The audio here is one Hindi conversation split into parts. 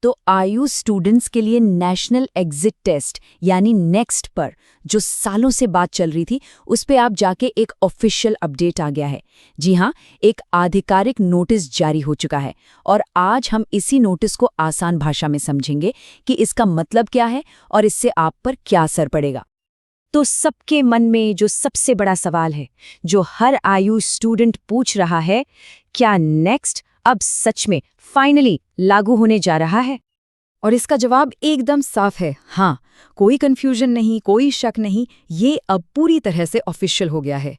तो आयुष स्टूडेंट्स के लिए नेशनल एग्जिट टेस्ट यानी नेक्स्ट पर जो सालों से बात चल रही थी, उस पे आप जाके एक ऑफिशियल अपडेट आ गया है। जी हाँ, एक आधिकारिक नोटिस जारी हो चुका है और आज हम इसी नोटिस को आसान भाषा में समझेंगे कि इसका मतलब क्या है और इससे आप पर क्या असर पड़ेगा। तो सबके मन में जो सबसे बड़ा सवाल है, जो हर आयुष स्टूडेंट पूछ रहा है, क्या नेक्स्ट अब सच में फाइनली लागू होने जा रहा है? और इसका जवाब एकदम साफ है, हाँ। कोई कंफ्यूजन नहीं, कोई शक नहीं, ये अब पूरी तरह से ऑफिशियल हो गया है।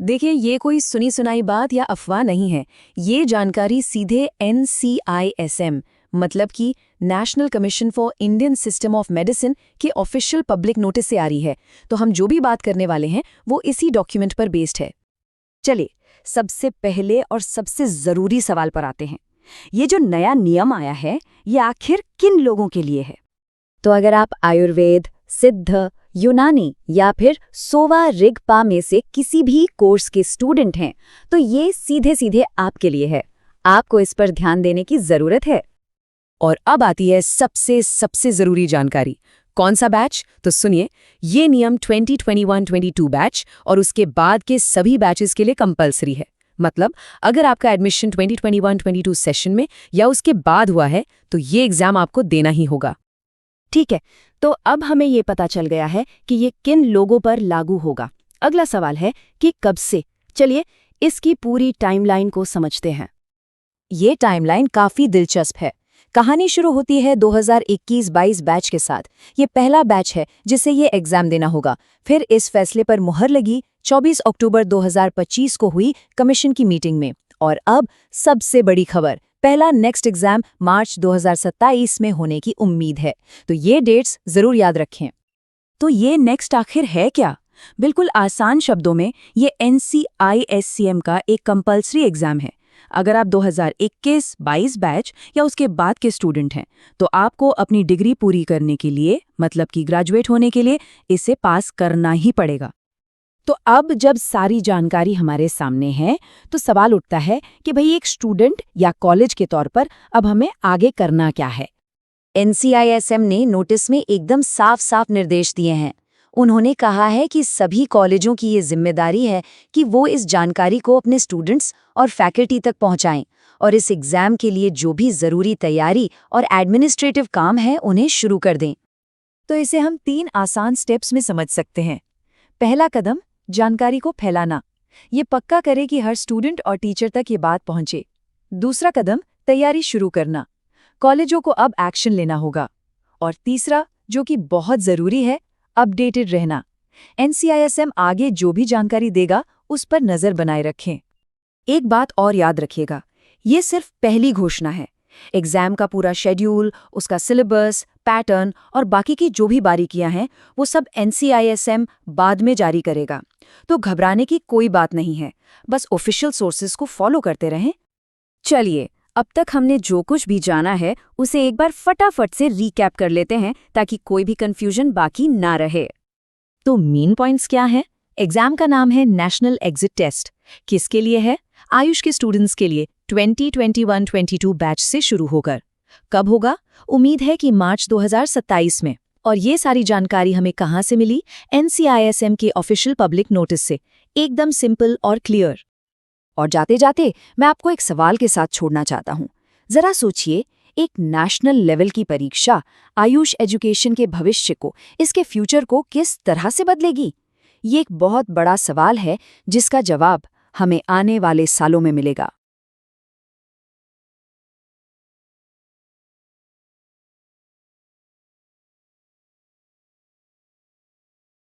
देखिए, ये कोई सुनी सुनाई बात या अफवाह नहीं है। ये जानकारी सीधे NCISM मतलब कि national commission for Indian system of medicine के ऑफिशियल पब्लिक नोटिस से आ रही है। तो हम जो भी बात करने वाले हैं वो इसी डॉक्यूमेंट पर बेस्ड है। चलिए, सबसे पहले और सबसे जरूरी सवाल पर आते हैं। ये जो नया नियम आया है, ये आखिर किन लोगों के लिए है? तो अगर आप आयुर्वेद, सिद्ध, यूनानी या फिर सोवा रिगपा में से किसी भी कोर्स के स्टूडेंट हैं, तो ये सीधे सीधे आपके लिए है। आपको इस पर ध्यान देने की जरूरत है। और अब आती है सबसे जरूरी जानकारी। कौन सा बैच? तो सुनिए, ये नियम 2021-22 बैच और उसके बाद के सभी बैचेस के लिए कंपलसरी है। मतलब अगर आपका एडमिशन 2021-22 सेशन में या उसके बाद हुआ है तो ये एग्जाम आपको देना ही होगा। ठीक है, तो अब हमें ये पता चल गया है कि ये किन लोगों पर लागू होगा। अगला सवाल है कि कब से। चलिए, इसकी पूरी टाइमलाइन को समझते हैं। ये टाइमलाइन काफी दिलचस्प है। कहानी शुरू होती है 2021-22 बैच के साथ। ये पहला बैच है जिसे ये एग्जाम देना होगा। फिर इस फैसले पर मुहर लगी 24 अक्टूबर 2025 को हुई कमीशन की मीटिंग में। और अब सबसे बड़ी खबर, पहला नेक्स्ट एग्जाम मार्च 2027 में होने की उम्मीद है। तो ये डेट्स जरूर याद रखें। तो ये नेक्स्ट आखिर है क्या? बिल्कुल आसान शब्दों में, ये NCISM का एक कंपल्सरी एग्जाम है। अगर आप 2021-22 बैच या उसके बाद के स्टूडेंट हैं, तो आपको अपनी डिग्री पूरी करने के लिए, मतलब कि ग्रेजुएट होने के लिए, इसे पास करना ही पड़ेगा। तो अब जब सारी जानकारी हमारे सामने है, तो सवाल उठता है कि भाई एक स्टूडेंट या कॉलेज के तौर पर अब हमें आगे करना क्या है? NCISM ने नोटिस में एकदम साफ साफ निर्देश दिए हैं। उन्होंने कहा है कि सभी कॉलेजों की ये जिम्मेदारी है कि वो इस जानकारी को अपने स्टूडेंट्स और फैकल्टी तक पहुंचाएं और इस एग्जाम के लिए जो भी जरूरी तैयारी और एडमिनिस्ट्रेटिव काम है उन्हें शुरू कर दें। तो इसे हम 3 आसान स्टेप्स में समझ सकते हैं। पहला कदम, जानकारी को फैलाना। ये पक्का करे कि हर स्टूडेंट और टीचर तक ये बात पहुंचे। दूसरा कदम, तैयारी शुरू करना। कॉलेजों को अब एक्शन लेना होगा। और तीसरा, जो कि बहुत जरूरी है, अपडेटेड रहना। NCISM आगे जो भी जानकारी देगा उस पर नजर बनाए रखें। एक बात और याद रखिएगा, ये सिर्फ पहली घोषणा है। एग्जाम का पूरा शेड्यूल, उसका सिलेबस, पैटर्न और बाकी की जो भी बारीकियां हैं, वो सब NCISM बाद में जारी करेगा। तो घबराने की कोई बात नहीं है, बस ऑफिशियल सोर्सेज को फॉलो करते रहें। चलिए, अब तक हमने जो कुछ भी जाना है उसे एक बार फटाफट से रीकैप कर लेते हैं ताकि कोई भी कंफ्यूजन बाकी ना रहे। तो मेन पॉइंट्स क्या हैं? एग्जाम का नाम है नेशनल एग्जिट टेस्ट। किसके लिए है? आयुष के स्टूडेंट्स के लिए 2021-22 बैच से शुरू होकर। कब होगा? उम्मीद है कि मार्च 2027 में। और ये सारी जानकारी हमें कहाँ से मिली? NCISM के ऑफिशियल पब्लिक नोटिस से। एकदम सिंपल और क्लियर। और जाते जाते मैं आपको एक सवाल के साथ छोड़ना चाहता हूँ। जरा सोचिए, एक नेशनल लेवल की परीक्षा आयुष एजुकेशन के भविष्य को, इसके फ्यूचर को किस तरह से बदलेगी? ये एक बहुत बड़ा सवाल है जिसका जवाब हमें आने वाले सालों में मिलेगा।